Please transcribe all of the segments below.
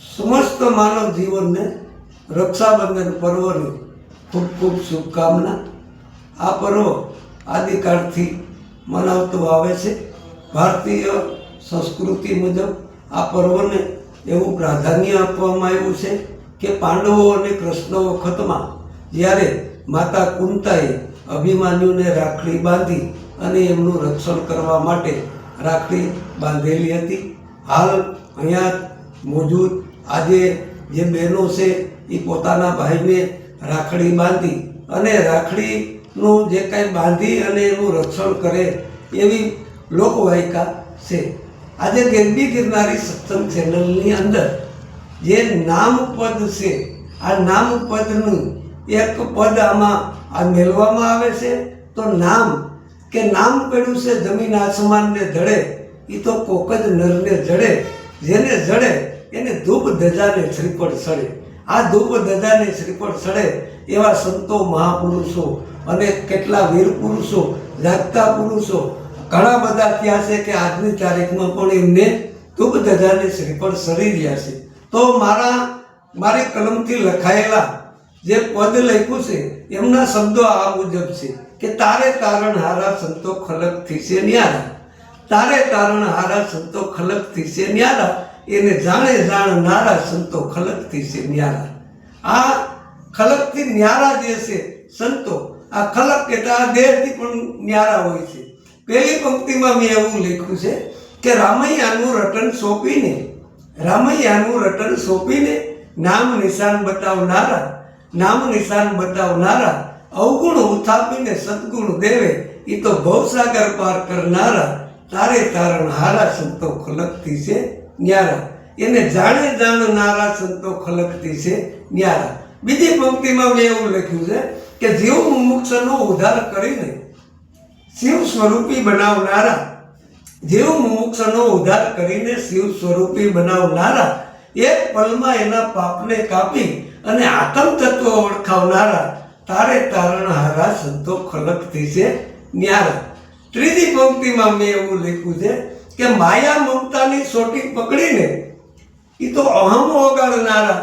समस्त मानव जीवन ने रक्षाबंधन पर्व ने खूब खूब शुभकामना। आ पर्व आदिकाळथी मनावतो आवे छे। भारतीय संस्कृति मुजब आ पर्वने एवं प्राधान्य आपवामां आव्युं छे कि पांडवों और कृष्ण वखतमां ज्यारे माता कुंताए अभिमन्युने राखड़ी बांधी अने एमनुं रक्षण करवा माटे राखड़ी बांधेली हती। हाल अहींया मौजूद आजे जे बहनों से ये पोताना भाईने राखड़ी बांधी अने राखड़ीनुं जे कांई बांधी अने एनुं रक्षण करे एवी लोकवायिका छे। आजे गेरबी गिरनारी सत्संग चेनलनी अंदर जे नाम पद छे आ नाम पदनुं एक पद आमां आ मेलवामां आवे छे। तो नाम के नाम पड्युं छे जमीन आसमान ने जड़े ई तो कोक ज नरने जड़े। जेने जड़े एने धूप धजा ने श्रीफळ सड़े। आ धूप धजा ने श्रीफळ सड़े एवा संतो महापुरुषो अने केटला वीर पुरुषो जागता पुरुषो घणा बधा थया छे कि आजनी तारीखमां पण एमने धूप धजा ने श्रीफळ सड़ी रह्या छे। तो मारी कलमथी लखायेला जे पद लख्युं छे एमना शब्दो आ मुजब छे कि तारे तारण हारा संतो खलक थीसे न्यारा। तारे तारण हारा संतो खलक थीसे न्यारा एने जाणे जाण नारा संतो खलक थीसे न्यारा। आ खलक थी न्यारा जे छे संतो आ खलक एटले आ देहथी पण न्यारा होय छे। पहली पंक्तिमां मैं एवुं लख्युं छे कि रामैयानुं रटन सोंपीने नाम निशान बतावनारा अवगुण उथापीने सद्गुण देवे ई तो भवसागर पार करनारा। तारे तारण हारा संतो खलक थी से न्यारा एने जाणे जाणनारा संतो खलक थी से न्यारा। बीजी पंक्तिमां मैं एवुं लख्युं छे कि जीव मुमुक्षुनो उद्धार करीने शिव स्वरूपी बनावनारा। जीव मुमुक्षुनो उद्धार करीने शिव स्वरूपी बनावनारा एक पलमां एना पापने कापी अने आत्म तत्व ओळखावनारा। तारे तारण हारा संतो खलक थी से न्यारा। त्रीजी पंक्तिमां मैं एवुं लख्युं छे कि माया ममतानी सोटी पकड़ीने ई तो अहम ओगाड़नारा।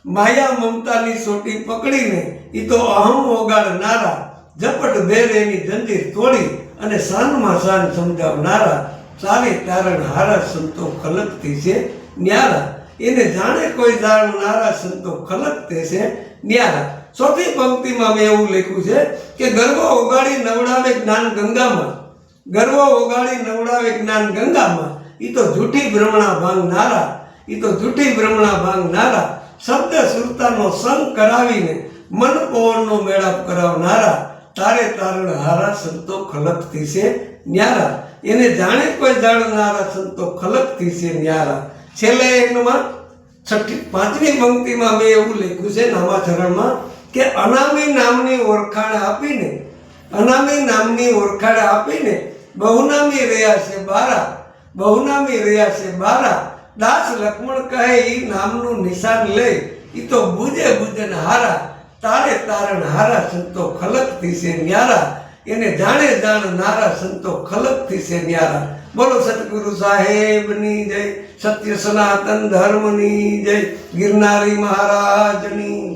माया ममतानी सोटी पकड़ीने ई तो अहम ओगाड़नारा। झपट बेरेनी जंजीर तोड़ी अने शाનમાં શાન समजावनारा। तारे तारण हारा संतो खलक थी से न्यारा एने जाणे कोई जाणनारा संतो खलक थी से न्यारा। चौथी पंक्तिमां मैं एवुं लख्युं छे कि गर्व ओगाड़ी नवડાवे ज्ञान गंगामां। गर्व ओगाड़ी नवડાवे ज्ञान गंगामां ई तो झूठी भ्रमणा भांगनारा। ई तो झूठी भ्रमणा भांगनारा। शब्द सुरतानो संग करावीने मन पवननो मेळाप करावनारा। तारे तारण हारा संतो खलक थी से न्यारा एने जाणे कोई जाणनारा संतो खलक थी से न्यारा। छेल्ले एनमां પાંચમી पंक्तिमां मैं एवुं लख्युं छे नामाचरणमां कि अनामी नामनी ओळखाण आपीने बहुनामी रह्या छे बारा। दास लक्ष्मण कहे ई नामनुं निशान ले ई तो बुझे बुझन हारा। तारे तारण हारा संतो खलक थी से न्यारा एने जाणे जाणनारा संतो खलक थी से न्यारा। बोलो सतगुरु साहेबनी जय। सत्य सनातन धर्मनी जय। गिरनारी महाराजनी